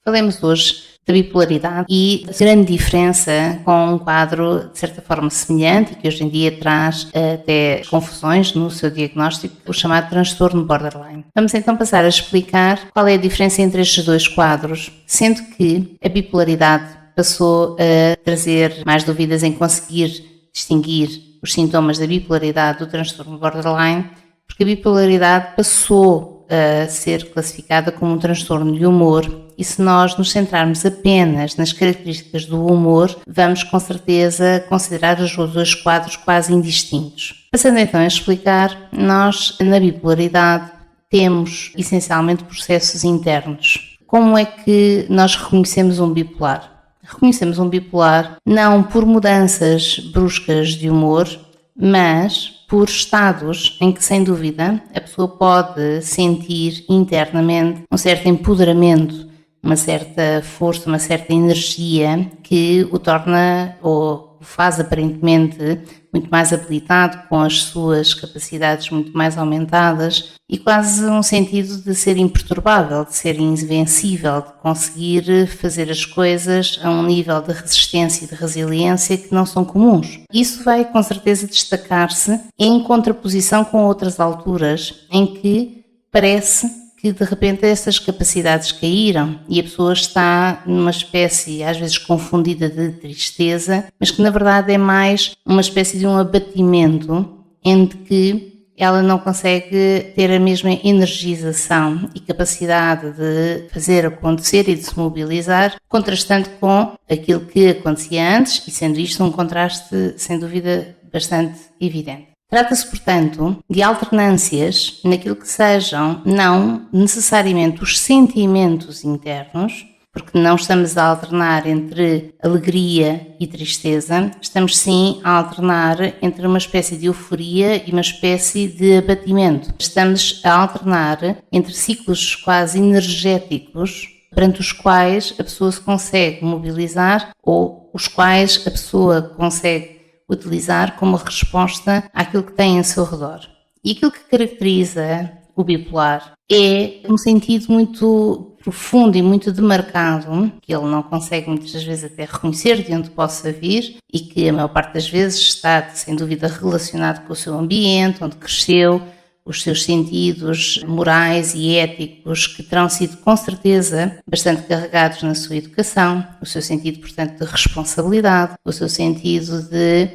Falemos hoje da bipolaridade e da grande diferença com um quadro de certa forma semelhante e que hoje em dia traz até confusões no seu diagnóstico, o chamado transtorno borderline. Vamos então passar a explicar qual é a diferença entre estes dois quadros, sendo que a bipolaridade passou a trazer mais dúvidas em conseguir distinguir os sintomas da bipolaridade do transtorno borderline, porque a bipolaridade passou a ser classificada como um transtorno de humor. E se nós nos centrarmos apenas nas características do humor, vamos com certeza considerar os dois quadros quase indistintos. Passando então a explicar, nós na bipolaridade temos essencialmente processos internos. Como é que nós reconhecemos um bipolar? Reconhecemos um bipolar não por mudanças bruscas de humor, mas por estados em que, sem dúvida, a pessoa pode sentir internamente um certo empoderamento, uma certa força, uma certa energia que o torna ou o faz aparentemente muito mais habilitado, com as suas capacidades muito mais aumentadas e quase um sentido de ser imperturbável, de ser invencível, de conseguir fazer as coisas a um nível de resistência e de resiliência que não são comuns. Isso vai com certeza destacar-se em contraposição com outras alturas em que parece que de repente essas capacidades caíram e a pessoa está numa espécie, às vezes confundida, de tristeza, mas que na verdade é mais uma espécie de um abatimento em que ela não consegue ter a mesma energização e capacidade de fazer acontecer e de se mobilizar, contrastando com aquilo que acontecia antes e sendo isto um contraste sem dúvida bastante evidente. Trata-se, portanto, de alternâncias naquilo que sejam não necessariamente os sentimentos internos, porque não estamos a alternar entre alegria e tristeza, estamos sim a alternar entre uma espécie de euforia e uma espécie de abatimento. Estamos a alternar entre ciclos quase energéticos perante os quais a pessoa se consegue mobilizar ou os quais a pessoa consegue utilizar como resposta àquilo que tem em seu redor. E aquilo que caracteriza o bipolar é um sentido muito profundo e muito demarcado, que ele não consegue muitas vezes até reconhecer de onde possa vir e que a maior parte das vezes está sem dúvida relacionado com o seu ambiente, onde cresceu, os seus sentidos morais e éticos que terão sido com certeza bastante carregados na sua educação, o seu sentido, portanto, de responsabilidade, o seu sentido de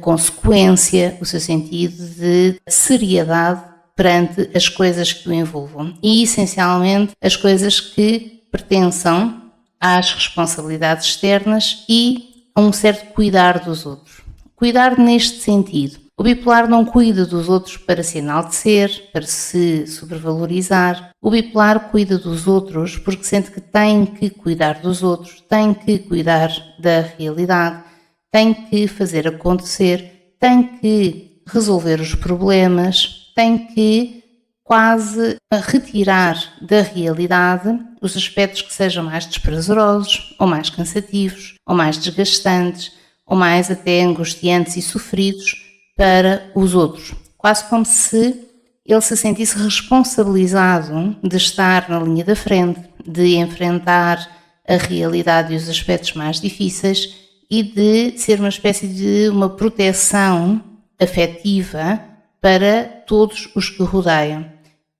consequência, o seu sentido de seriedade perante as coisas que o envolvam e, essencialmente, as coisas que pertençam às responsabilidades externas e a um certo cuidar dos outros. Cuidar neste sentido. O bipolar não cuida dos outros para se enaltecer, para se sobrevalorizar. O bipolar cuida dos outros porque sente que tem que cuidar dos outros, tem que cuidar da realidade, tem que fazer acontecer, tem que resolver os problemas, tem que quase retirar da realidade os aspectos que sejam mais desprazerosos, ou mais cansativos, ou mais desgastantes, ou mais até angustiantes e sofridos para os outros, quase como se ele se sentisse responsabilizado de estar na linha da frente, de enfrentar a realidade e os aspectos mais difíceis e de ser uma espécie de uma proteção afetiva para todos os que o rodeiam.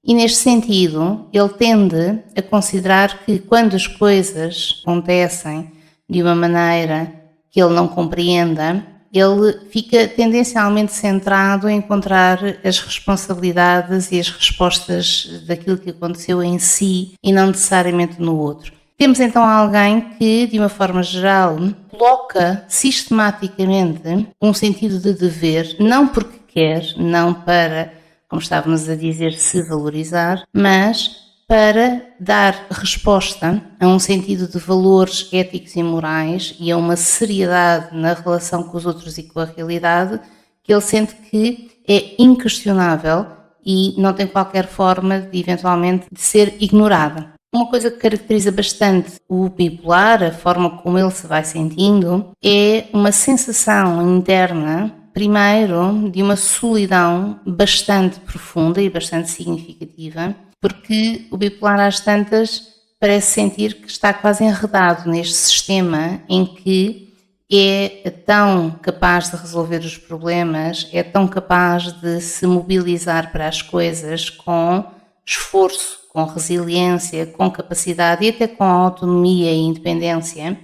E neste sentido, ele tende a considerar que quando as coisas acontecem de uma maneira que ele não compreenda, ele fica tendencialmente centrado em encontrar as responsabilidades e as respostas daquilo que aconteceu em si e não necessariamente no outro. Temos então alguém que, de uma forma geral, coloca sistematicamente um sentido de dever, não porque quer, não para, como estávamos a dizer, se valorizar, mas para dar resposta a um sentido de valores éticos e morais e a uma seriedade na relação com os outros e com a realidade que ele sente que é inquestionável e não tem qualquer forma de, eventualmente, de ser ignorada. Uma coisa que caracteriza bastante o bipolar, a forma como ele se vai sentindo, é uma sensação interna, primeiro, de uma solidão bastante profunda e bastante significativa, porque o bipolar às tantas parece sentir que está quase enredado neste sistema em que é tão capaz de resolver os problemas, é tão capaz de se mobilizar para as coisas com esforço, com resiliência, com capacidade e até com autonomia e independência,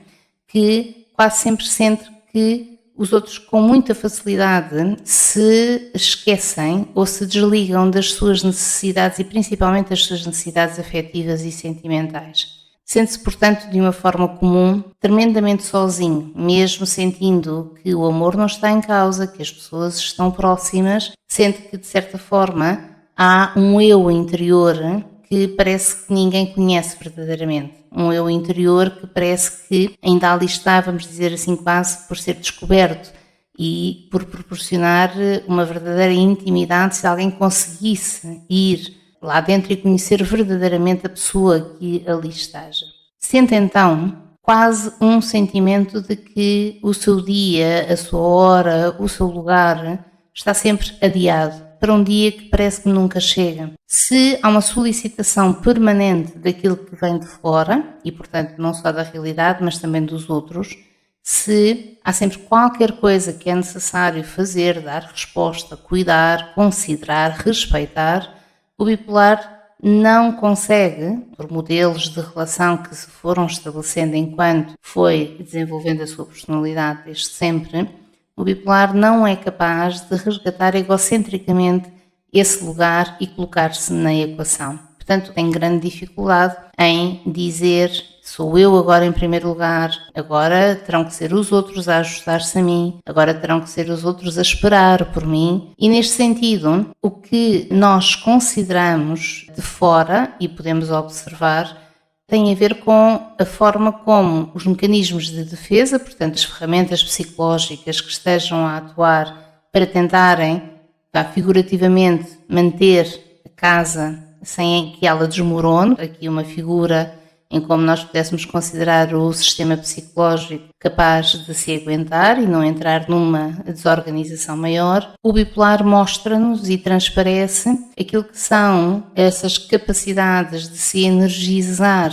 que quase sempre sente que os outros com muita facilidade se esquecem ou se desligam das suas necessidades e principalmente das suas necessidades afetivas e sentimentais. Sente-se, portanto, de uma forma comum, tremendamente sozinho, mesmo sentindo que o amor não está em causa, que as pessoas estão próximas, sente que, de certa forma, há um eu interior que parece que ninguém conhece verdadeiramente. Um eu interior que parece que ainda ali está, vamos dizer assim, quase por ser descoberto e por proporcionar uma verdadeira intimidade se alguém conseguisse ir lá dentro e conhecer verdadeiramente a pessoa que ali esteja. Sente então quase um sentimento de que o seu dia, a sua hora, o seu lugar está sempre adiado para um dia que parece que nunca chega. Se há uma solicitação permanente daquilo que vem de fora, e portanto não só da realidade, mas também dos outros, se há sempre qualquer coisa que é necessário fazer, dar resposta, cuidar, considerar, respeitar, o bipolar não consegue, por modelos de relação que se foram estabelecendo enquanto foi desenvolvendo a sua personalidade desde sempre, o bipolar não é capaz de resgatar egocentricamente esse lugar e colocar-se na equação. Portanto, tem grande dificuldade em dizer sou eu agora em primeiro lugar, agora terão que ser os outros a ajustar-se a mim, agora terão que ser os outros a esperar por mim. E neste sentido, o que nós consideramos de fora e podemos observar tem a ver com a forma como os mecanismos de defesa, portanto as ferramentas psicológicas que estejam a atuar para tentarem, figurativamente, manter a casa sem que ela desmorone, aqui uma figura em como nós pudéssemos considerar o sistema psicológico capaz de se aguentar e não entrar numa desorganização maior, o bipolar mostra-nos e transparece aquilo que são essas capacidades de se energizar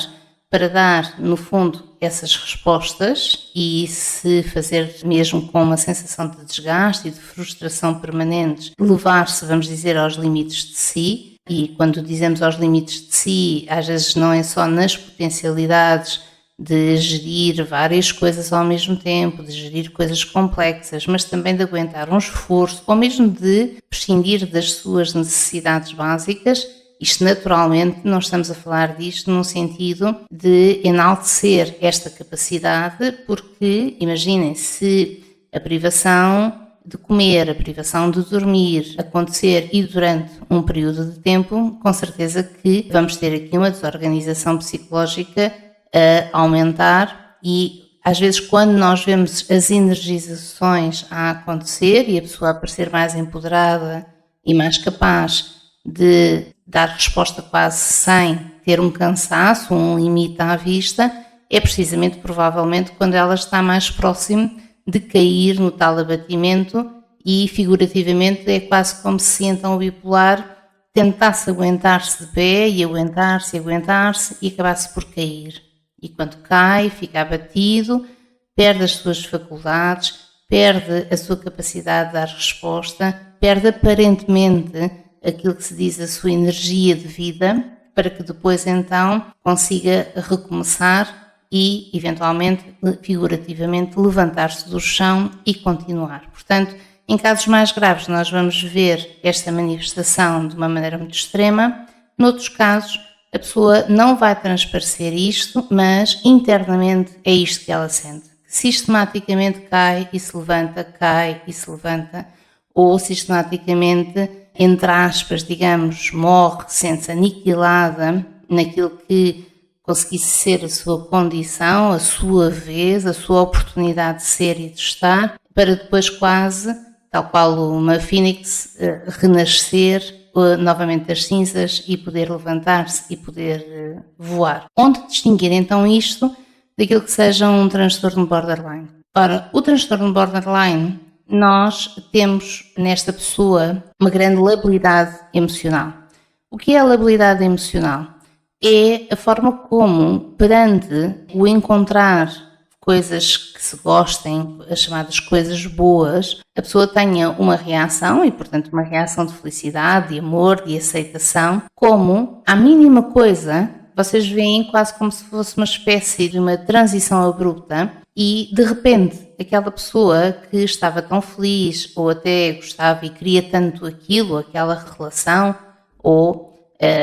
para dar, no fundo, essas respostas e se fazer mesmo com uma sensação de desgaste e de frustração permanentes, levar-se, vamos dizer, aos limites de si. E quando dizemos aos limites de si, às vezes não é só nas potencialidades de gerir várias coisas ao mesmo tempo, de gerir coisas complexas, mas também de aguentar um esforço, ou mesmo de prescindir das suas necessidades básicas. Isto naturalmente, não estamos a falar disto num sentido de enaltecer esta capacidade, porque imaginem, se a privação de comer, a privação de dormir acontecer e durante um período de tempo, com certeza que vamos ter aqui uma desorganização psicológica a aumentar e às vezes quando nós vemos as energizações a acontecer e a pessoa a parecer mais empoderada e mais capaz de dar resposta quase sem ter um cansaço, um limite à vista, é precisamente provavelmente quando ela está mais próximo de cair no tal abatimento e figurativamente é quase como se então o bipolar tentasse aguentar-se de pé e aguentar-se e acabasse por cair. E quando cai, fica abatido, perde as suas faculdades, perde a sua capacidade de dar resposta, perde aparentemente aquilo que se diz a sua energia de vida, para que depois então consiga recomeçar e, eventualmente, figurativamente, levantar-se do chão e continuar. Portanto, em casos mais graves nós vamos ver esta manifestação de uma maneira muito extrema. Noutros casos, a pessoa não vai transparecer isto, mas internamente é isto que ela sente. Sistematicamente cai e se levanta, ou sistematicamente, entre aspas, digamos, morre, sente-se aniquilada naquilo que conseguisse ser a sua condição, a sua vez, a sua oportunidade de ser e de estar, para depois quase, tal qual uma fênix, renascer novamente das cinzas e poder levantar-se e poder voar. Onde distinguir então isto daquilo que seja um transtorno borderline? Ora, o transtorno borderline, nós temos nesta pessoa uma grande labilidade emocional. O que é a labilidade emocional? é a forma como, perante o encontrar coisas que se gostem, as chamadas coisas boas, a pessoa tenha uma reação, e portanto uma reação de felicidade, de amor, de aceitação, como à mínima coisa vocês veem quase como se fosse uma espécie de uma transição abrupta e de repente aquela pessoa que estava tão feliz ou até gostava e queria tanto aquilo, aquela relação ou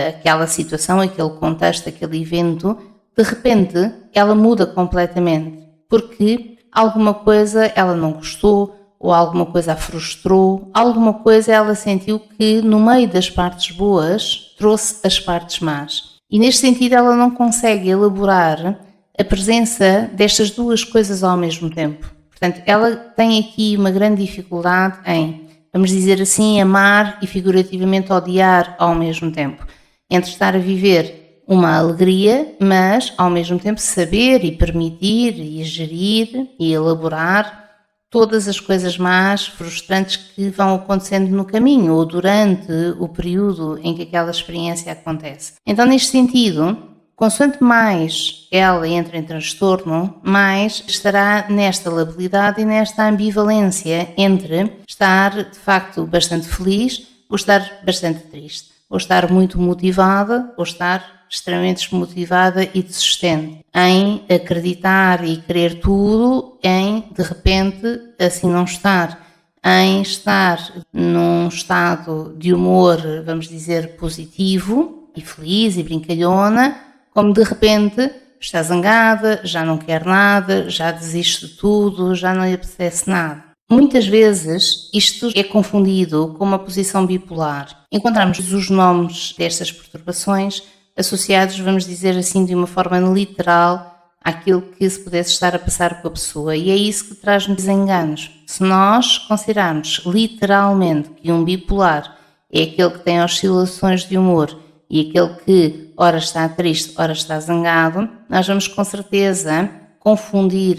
aquela situação, aquele contexto, aquele evento, de repente ela muda completamente porque alguma coisa ela não gostou ou alguma coisa a frustrou, alguma coisa ela sentiu que no meio das partes boas trouxe as partes más. E neste sentido ela não consegue elaborar a presença destas duas coisas ao mesmo tempo. Portanto, ela tem aqui uma grande dificuldade em, vamos dizer assim, amar e figurativamente odiar ao mesmo tempo. Entre estar a viver uma alegria, mas ao mesmo tempo saber e permitir e gerir e elaborar todas as coisas más, frustrantes que vão acontecendo no caminho ou durante o período em que aquela experiência acontece. Então, neste sentido, consoante mais ela entra em transtorno, mais estará nesta labilidade e nesta ambivalência entre estar, de facto, bastante feliz ou estar bastante triste, ou estar muito motivada ou estar extremamente desmotivada e desistente, em acreditar e querer tudo, em de repente assim não estar, em estar num estado de humor, vamos dizer, positivo e feliz e brincalhona, como de repente está zangada, já não quer nada, já desiste de tudo, já não lhe apetece nada. Muitas vezes isto é confundido com uma posição bipolar. Encontramos os nomes destas perturbações associados, vamos dizer assim, de uma forma literal àquilo que se pudesse estar a passar com a pessoa. E é isso que traz-nos desenganos. Se nós considerarmos literalmente que um bipolar é aquele que tem oscilações de humor e aquele que ora está triste, ora está zangado, nós vamos com certeza confundir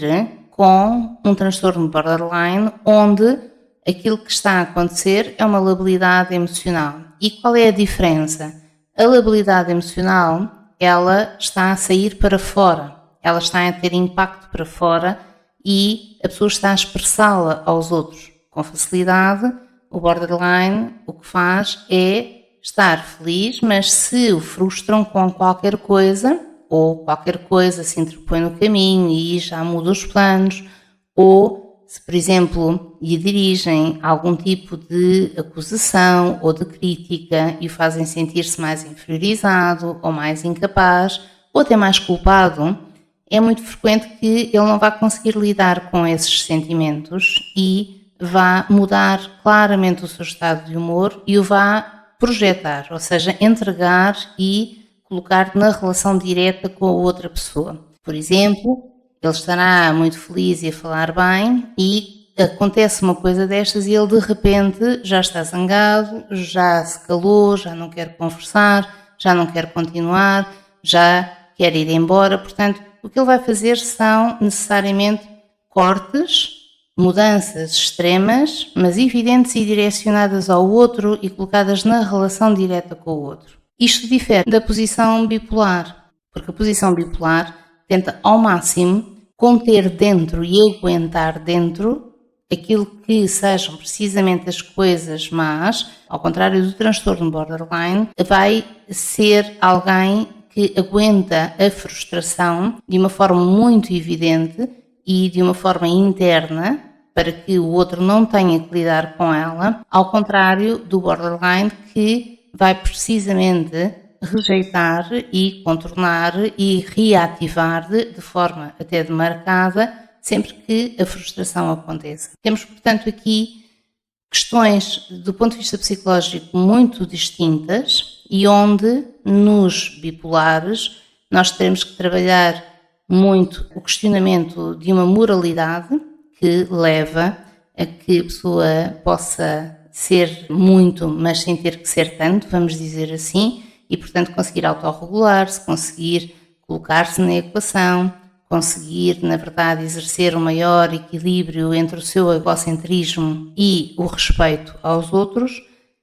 com um transtorno borderline, onde aquilo que está a acontecer é uma labilidade emocional. E qual é a diferença? A labilidade emocional, ela está a sair para fora, ela está a ter impacto para fora e a pessoa está a expressá-la aos outros com facilidade. O borderline o que faz é estar feliz, mas se o frustram com qualquer coisa, ou qualquer coisa se interpõe no caminho e já muda os planos, ou se, por exemplo, lhe dirigem algum tipo de acusação ou de crítica e o fazem sentir-se mais inferiorizado ou mais incapaz ou até mais culpado, é muito frequente que ele não vá conseguir lidar com esses sentimentos e vá mudar claramente o seu estado de humor e o vá projetar, ou seja, entregar e colocar na relação direta com a outra pessoa. Por exemplo, ele estará muito feliz e a falar bem e acontece uma coisa destas e ele de repente já está zangado, já se calou, já não quer conversar, já não quer continuar, já quer ir embora. Portanto, o que ele vai fazer são necessariamente cortes, mudanças extremas, mas evidentes e direcionadas ao outro e colocadas na relação direta com o outro. Isto difere da posição bipolar, porque a posição bipolar tenta ao máximo conter dentro e aguentar dentro aquilo que sejam precisamente as coisas más, ao contrário do transtorno borderline, vai ser alguém que aguenta a frustração de uma forma muito evidente e de uma forma interna, para que o outro não tenha que lidar com ela, ao contrário do borderline que vai precisamente rejeitar e contornar e reativar de forma até demarcada sempre que a frustração aconteça. Temos, portanto, aqui questões do ponto de vista psicológico muito distintas e onde nos bipolares nós teremos que trabalhar muito o questionamento de uma moralidade que leva a que a pessoa possa ser muito, mas sem ter que ser tanto, vamos dizer assim, e portanto conseguir autorregular-se, conseguir colocar-se na equação, conseguir, na verdade, exercer um maior equilíbrio entre o seu egocentrismo e o respeito aos outros,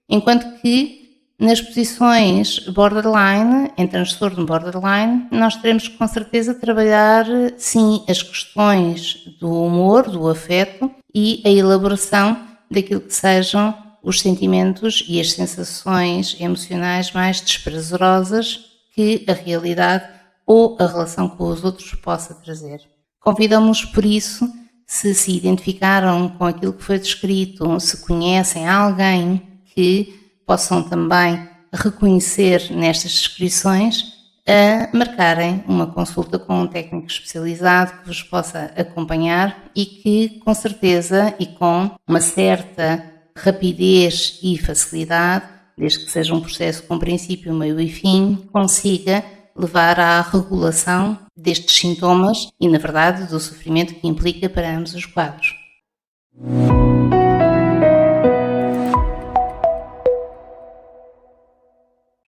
enquanto que Nas posições borderline, em transtorno borderline, nós teremos que com certeza trabalhar, sim, as questões do humor, do afeto e a elaboração daquilo que sejam os sentimentos e as sensações emocionais mais desprazerosas que a realidade ou a relação com os outros possa trazer. Convidamos, por isso, se identificaram com aquilo que foi descrito, se conhecem alguém que possam também reconhecer nestas descrições, a marcarem uma consulta com um técnico especializado que vos possa acompanhar e que, com certeza e com uma certa rapidez e facilidade, desde que seja um processo com princípio, meio e fim, consiga levar à regulação destes sintomas e, na verdade, do sofrimento que implica para ambos os quadros.